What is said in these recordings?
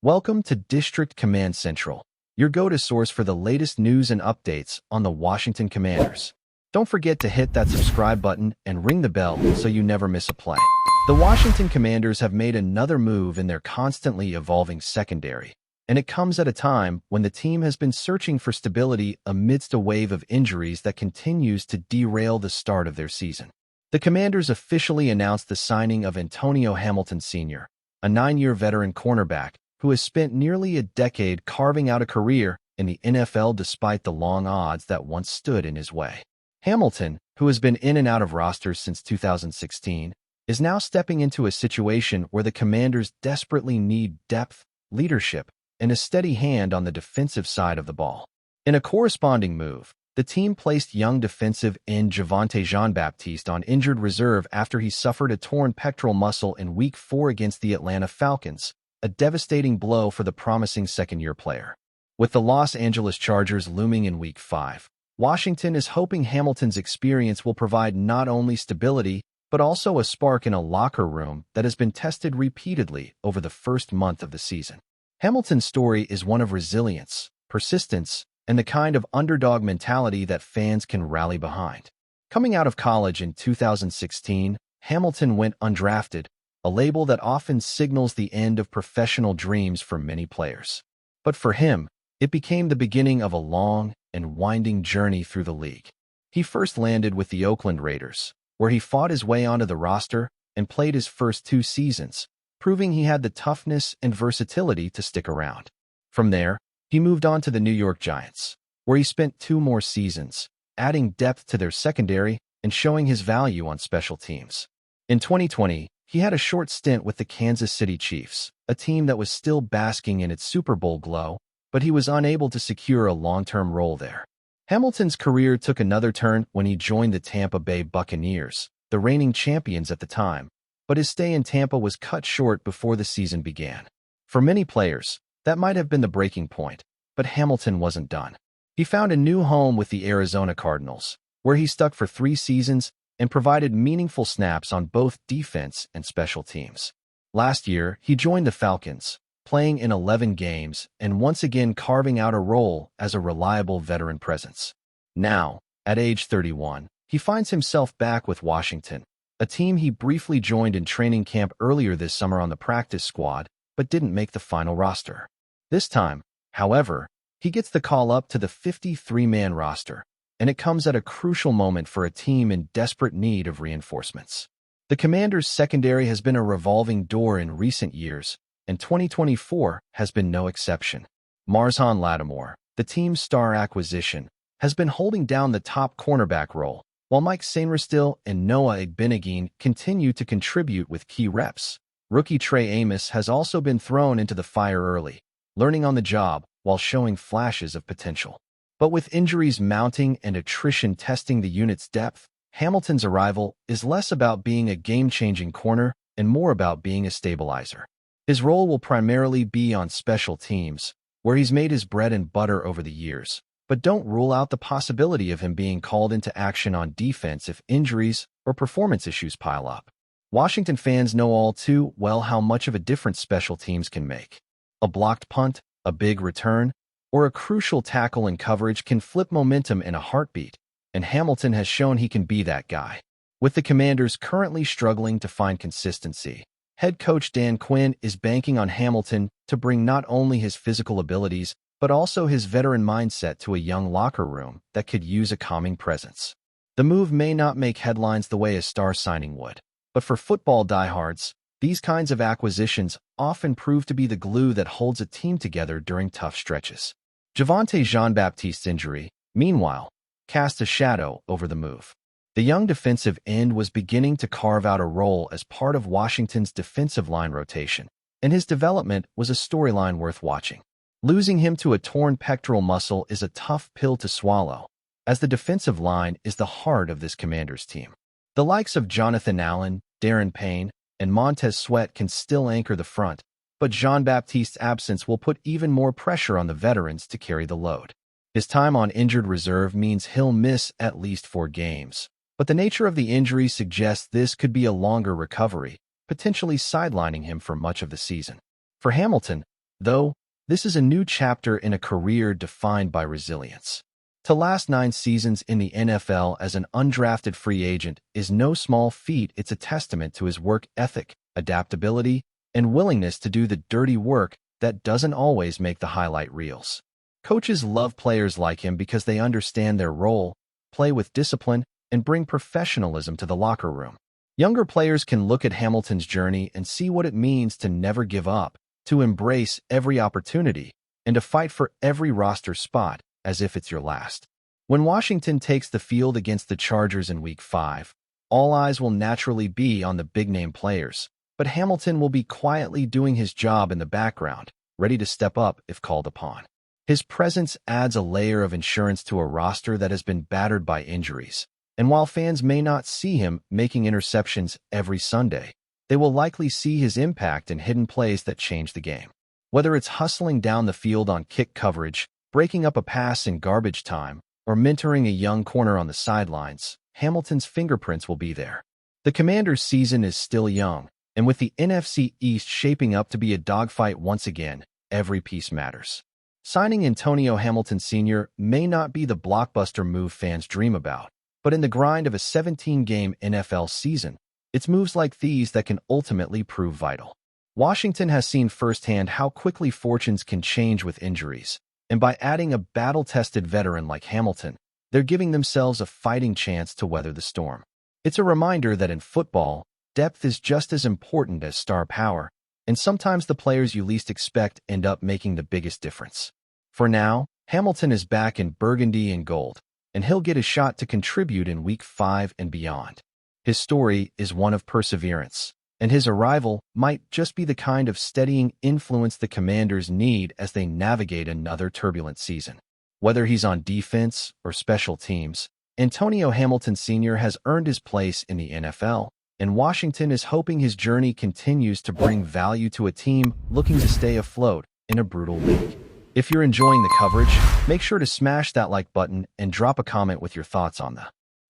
Welcome to District Command Central, your go-to source for the latest news and updates on the Washington Commanders. Don't forget to hit that subscribe button and ring the bell so you never miss a play. The Washington Commanders have made another move in their constantly evolving secondary, and it comes at a time when the team has been searching for stability amidst a wave of injuries that continues to derail the start of their season. The Commanders officially announced the signing of Antonio Hamilton Sr., a 9-year veteran cornerback who has spent nearly a decade carving out a career in the NFL despite the long odds that once stood in his way. Hamilton, who has been in and out of rosters since 2016, is now stepping into a situation where the Commanders desperately need depth, leadership, and a steady hand on the defensive side of the ball. In a corresponding move, the team placed young defensive end Javonte Jean-Baptiste on injured reserve after he suffered a torn pectoral muscle in Week 4 against the Atlanta Falcons, a devastating blow for the promising second-year player. With the Los Angeles Chargers looming in Week 5, Washington is hoping Hamilton's experience will provide not only stability, but also a spark in a locker room that has been tested repeatedly over the first month of the season. Hamilton's story is one of resilience, persistence, and the kind of underdog mentality that fans can rally behind. Coming out of college in 2016, Hamilton went undrafted, a label that often signals the end of professional dreams for many players. But for him, it became the beginning of a long and winding journey through the league. He first landed with the Oakland Raiders, where he fought his way onto the roster and played his first 2 seasons, proving he had the toughness and versatility to stick around. From there, he moved on to the New York Giants, where he spent 2 more seasons, adding depth to their secondary and showing his value on special teams. In 2020, he had a short stint with the Kansas City Chiefs, a team that was still basking in its Super Bowl glow, but he was unable to secure a long-term role there. Hamilton's career took another turn when he joined the Tampa Bay Buccaneers, the reigning champions at the time, but his stay in Tampa was cut short before the season began. For many players, that might have been the breaking point, but Hamilton wasn't done. He found a new home with the Arizona Cardinals, where he stuck for 3 seasons and provided meaningful snaps on both defense and special teams. Last year, he joined the Falcons, playing in 11 games and once again carving out a role as a reliable veteran presence. Now, at age 31, he finds himself back with Washington, a team he briefly joined in training camp earlier this summer on the practice squad, but didn't make the final roster. This time, however, he gets the call up to the 53-man roster, and it comes at a crucial moment for a team in desperate need of reinforcements. The Commanders' secondary has been a revolving door in recent years, and 2024 has been no exception. Marshawn Lattimore, the team's star acquisition, has been holding down the top cornerback role, while Mike Sainristil and Noah Igbeneghin continue to contribute with key reps. Rookie Trey Amos has also been thrown into the fire early, learning on the job while showing flashes of potential. But with injuries mounting and attrition testing the unit's depth, Hamilton's arrival is less about being a game-changing corner and more about being a stabilizer. His role will primarily be on special teams, where he's made his bread and butter over the years, but don't rule out the possibility of him being called into action on defense if injuries or performance issues pile up. Washington fans know all too well how much of a difference special teams can make. A blocked punt, a big return, or a crucial tackle in coverage can flip momentum in a heartbeat, and Hamilton has shown he can be that guy. With the Commanders currently struggling to find consistency, head coach Dan Quinn is banking on Hamilton to bring not only his physical abilities, but also his veteran mindset to a young locker room that could use a calming presence. The move may not make headlines the way a star signing would, but for football diehards, these kinds of acquisitions often prove to be the glue that holds a team together during tough stretches. Javonte Jean-Baptiste's injury, meanwhile, cast a shadow over the move. The young defensive end was beginning to carve out a role as part of Washington's defensive line rotation, and his development was a storyline worth watching. Losing him to a torn pectoral muscle is a tough pill to swallow, as the defensive line is the heart of this Commanders team. The likes of Jonathan Allen, Darren Payne, and Montez Sweat can still anchor the front, but Jean-Baptiste's absence will put even more pressure on the veterans to carry the load. His time on injured reserve means he'll miss at least 4 games, but the nature of the injury suggests this could be a longer recovery, potentially sidelining him for much of the season. For Hamilton, Though, this is a new chapter in a career defined by resilience. To last 9 seasons in the NFL as an undrafted free agent is no small feat. It's a testament to his work ethic, adaptability, and willingness to do the dirty work that doesn't always make the highlight reels. Coaches love players like him because they understand their role, play with discipline, and bring professionalism to the locker room. Younger players can look at Hamilton's journey and see what it means to never give up, to embrace every opportunity, and to fight for every roster spot as if it's your last. When Washington takes the field against the Chargers in Week 5, all eyes will naturally be on the big-name players, but Hamilton will be quietly doing his job in the background, ready to step up if called upon. His presence adds a layer of insurance to a roster that has been battered by injuries, and while fans may not see him making interceptions every Sunday, they will likely see his impact in hidden plays that change the game. Whether it's hustling down the field on kick coverage, breaking up a pass in garbage time, or mentoring a young corner on the sidelines, Hamilton's fingerprints will be there. The Commanders' season is still young, and with the NFC East shaping up to be a dogfight once again, every piece matters. Signing Antonio Hamilton Sr. may not be the blockbuster move fans dream about, but in the grind of a 17-game NFL season, it's moves like these that can ultimately prove vital. Washington has seen firsthand how quickly fortunes can change with injuries, and by adding a battle-tested veteran like Hamilton, they're giving themselves a fighting chance to weather the storm. It's a reminder that in football, depth is just as important as star power, and sometimes the players you least expect end up making the biggest difference. For now, Hamilton is back in burgundy and gold, and he'll get a shot to contribute in Week 5 and beyond. His story is one of perseverance, and his arrival might just be the kind of steadying influence the Commanders need as they navigate another turbulent season. Whether he's on defense or special teams, Antonio Hamilton Sr. has earned his place in the NFL, and Washington is hoping his journey continues to bring value to a team looking to stay afloat in a brutal league. If you're enjoying the coverage, make sure to smash that like button and drop a comment with your thoughts on the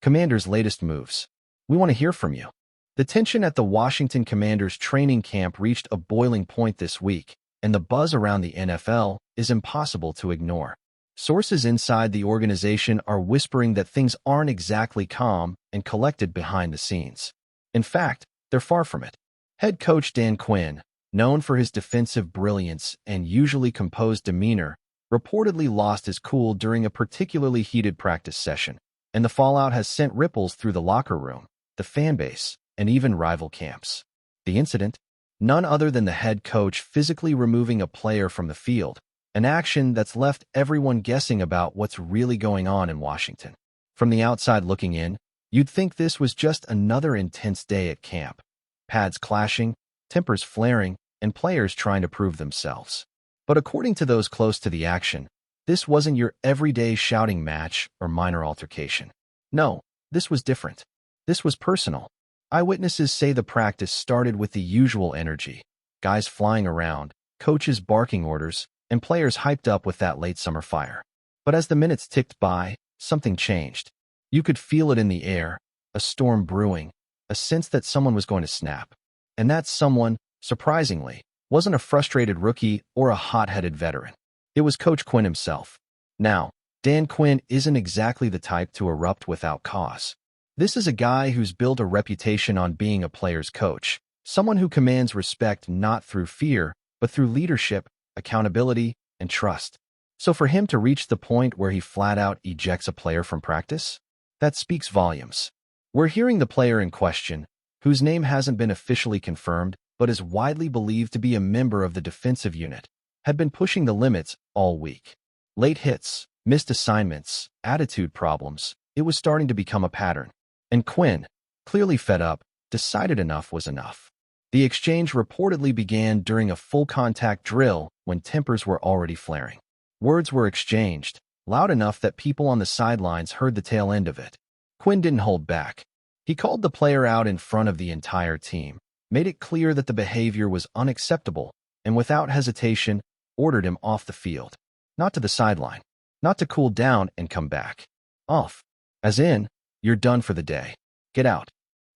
Commanders' latest moves. We want to hear from you. The tension at the Washington Commanders training camp reached a boiling point this week, and the buzz around the NFL is impossible to ignore. Sources inside the organization are whispering that things aren't exactly calm and collected behind the scenes. In fact, they're far from it. Head coach Dan Quinn, known for his defensive brilliance and usually composed demeanor, reportedly lost his cool during a particularly heated practice session, and the fallout has sent ripples through the locker room, the fan base, and even rival camps. The incident? None other than the head coach physically removing a player from the field, an action that's left everyone guessing about what's really going on in Washington. From the outside looking in, you'd think this was just another intense day at camp. Pads clashing, tempers flaring, and players trying to prove themselves. But according to those close to the action, this wasn't your everyday shouting match or minor altercation. No, this was different. This was personal. Eyewitnesses say the practice started with the usual energy, guys flying around, coaches barking orders, and players hyped up with that late summer fire. But as the minutes ticked by, something changed. You could feel it in the air, a storm brewing, a sense that someone was going to snap. And that someone, surprisingly, wasn't a frustrated rookie or a hot-headed veteran. It was Coach Quinn himself. Now, Dan Quinn isn't exactly the type to erupt without cause. This is a guy who's built a reputation on being a player's coach, someone who commands respect not through fear, but through leadership, accountability, and trust. So for him to reach the point where he flat out ejects a player from practice, that speaks volumes. We're hearing the player in question, whose name hasn't been officially confirmed, but is widely believed to be a member of the defensive unit, had been pushing the limits all week. Late hits, missed assignments, attitude problems, it was starting to become a pattern. And Quinn, clearly fed up, decided enough was enough. The exchange reportedly began during a full-contact drill when tempers were already flaring. Words were exchanged, loud enough that people on the sidelines heard the tail end of it. Quinn didn't hold back. He called the player out in front of the entire team, made it clear that the behavior was unacceptable, and without hesitation, ordered him off the field. Not to the sideline. Not to cool down and come back. Off. As in, you're done for the day. Get out.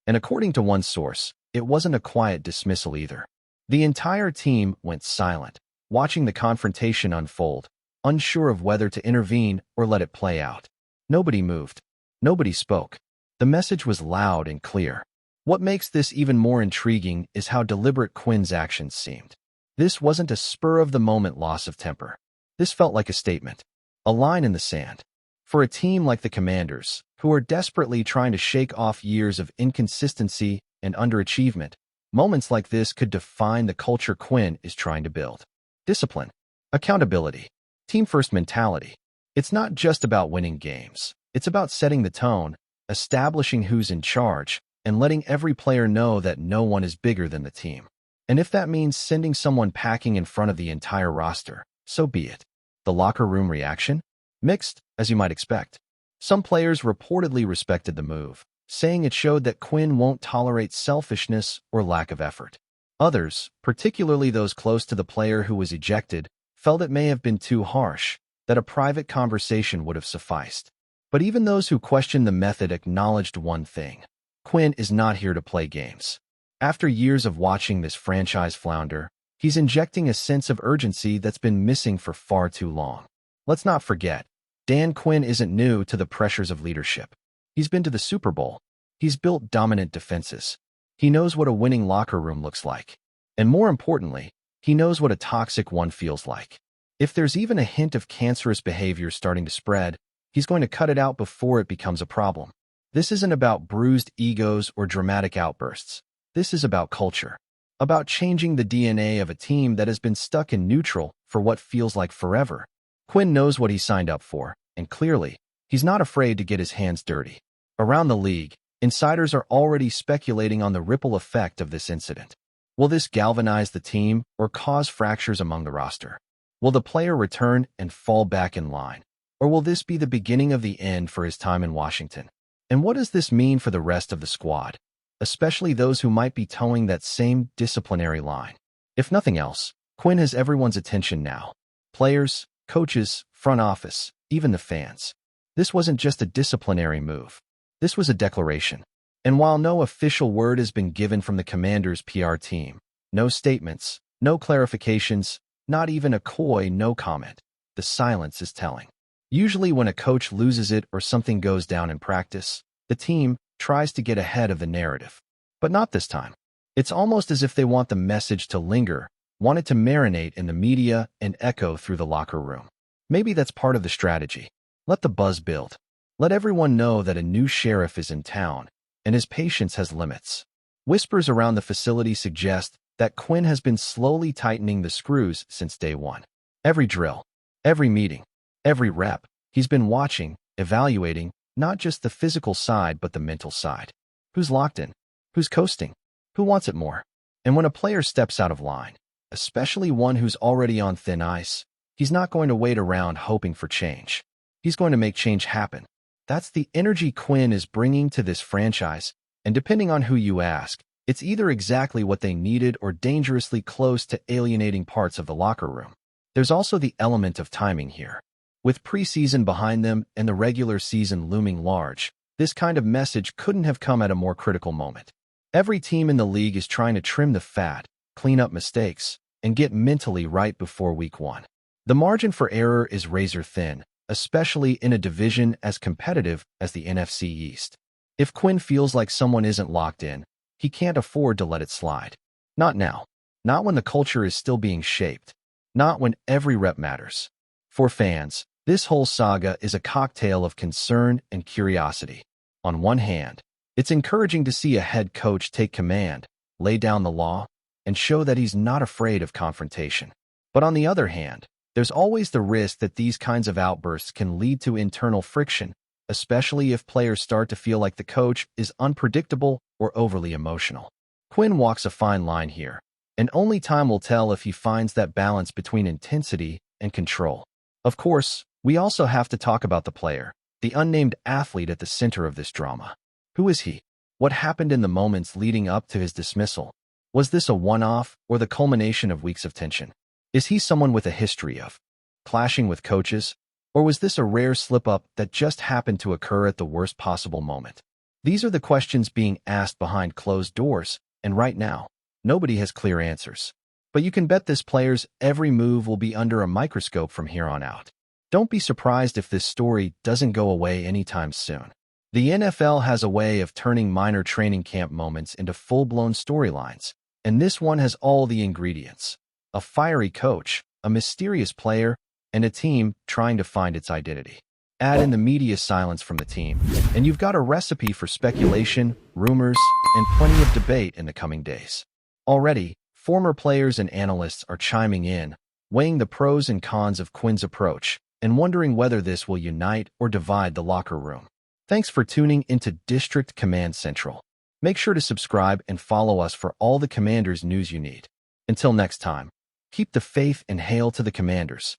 And according to one source, it wasn't a quiet dismissal either. The entire team went silent. watching the confrontation unfold, unsure of whether to intervene or let it play out. Nobody moved. Nobody spoke. The message was loud and clear. What makes this even more intriguing is how deliberate Quinn's actions seemed. This wasn't a spur-of-the-moment loss of temper. This felt like a statement, a line in the sand. For a team like the Commanders, who are desperately trying to shake off years of inconsistency and underachievement, moments like this could define the culture Quinn is trying to build. Discipline, accountability, team-first mentality. It's not just about winning games. It's about setting the tone, establishing who's in charge, and letting every player know that no one is bigger than the team. And if that means sending someone packing in front of the entire roster, so be it. The locker room reaction? Mixed, as you might expect. Some players reportedly respected the move, saying it showed that Quinn won't tolerate selfishness or lack of effort. Others, particularly those close to the player who was ejected, felt it may have been too harsh, that a private conversation would have sufficed. But even those who questioned the method acknowledged one thing. Quinn is not here to play games. After years of watching this franchise flounder, he's injecting a sense of urgency that's been missing for far too long. Let's not forget, Dan Quinn isn't new to the pressures of leadership. He's been to the Super Bowl. He's built dominant defenses. He knows what a winning locker room looks like. And more importantly, he knows what a toxic one feels like. If there's even a hint of cancerous behavior starting to spread, he's going to cut it out before it becomes a problem. This isn't about bruised egos or dramatic outbursts. This is about culture, about changing the DNA of a team that has been stuck in neutral for what feels like forever. Quinn knows what he signed up for, and clearly, he's not afraid to get his hands dirty. Around the league, insiders are already speculating on the ripple effect of this incident. Will this galvanize the team or cause fractures among the roster? Will the player return and fall back in line? Or will this be the beginning of the end for his time in Washington? And what does this mean for the rest of the squad, especially those who might be towing that same disciplinary line? If nothing else, Quinn has everyone's attention now. Players, coaches, front office, even the fans. This wasn't just a disciplinary move. This was a declaration. And while no official word has been given from the Commanders' PR team, no statements, no clarifications, not even a coy no comment, the silence is telling. Usually when a coach loses it or something goes down in practice, the team tries to get ahead of the narrative. But not this time. It's almost as if they want the message to linger, want it to marinate in the media and echo through the locker room. Maybe that's part of the strategy. Let the buzz build. Let everyone know that a new sheriff is in town, and his patience has limits. Whispers around the facility suggest that Quinn has been slowly tightening the screws since day one. Every drill, every meeting, every rep, he's been watching, evaluating, not just the physical side but the mental side. Who's locked in? Who's coasting? Who wants it more? And when a player steps out of line, especially one who's already on thin ice, he's not going to wait around hoping for change. He's going to make change happen. That's the energy Quinn is bringing to this franchise, and depending on who you ask, it's either exactly what they needed or dangerously close to alienating parts of the locker room. There's also the element of timing here. With preseason behind them and the regular season looming large, this kind of message couldn't have come at a more critical moment. Every team in the league is trying to trim the fat, clean up mistakes, and get mentally right before week one. The margin for error is razor thin, especially in a division as competitive as the NFC East. If Quinn feels like someone isn't locked in, he can't afford to let it slide. Not now. Not when the culture is still being shaped. Not when every rep matters. For fans, this whole saga is a cocktail of concern and curiosity. On one hand, it's encouraging to see a head coach take command, lay down the law, and show that he's not afraid of confrontation. But on the other hand, there's always the risk that these kinds of outbursts can lead to internal friction, especially if players start to feel like the coach is unpredictable or overly emotional. Quinn walks a fine line here, and only time will tell if he finds that balance between intensity and control. Of course, we also have to talk about the player, the unnamed athlete at the center of this drama. Who is he? What happened in the moments leading up to his dismissal? Was this a one-off or the culmination of weeks of tension? Is he someone with a history of clashing with coaches? Or was this a rare slip-up that just happened to occur at the worst possible moment? These are the questions being asked behind closed doors, and right now, nobody has clear answers. but you can bet this player's every move will be under a microscope from here on out. Don't be surprised if this story doesn't go away anytime soon. The NFL has a way of turning minor training camp moments into full-blown storylines, and this one has all the ingredients: a fiery coach, a mysterious player, and a team trying to find its identity. Add in the media silence from the team, and you've got a recipe for speculation, rumors, and plenty of debate in the coming days. Already, former players and analysts are chiming in, weighing the pros and cons of Quinn's approach, and wondering whether this will unite or divide the locker room. Thanks for tuning into District Command Central. Make sure to subscribe and follow us for all the Commanders news you need. Until next time, keep the faith and hail to the Commanders.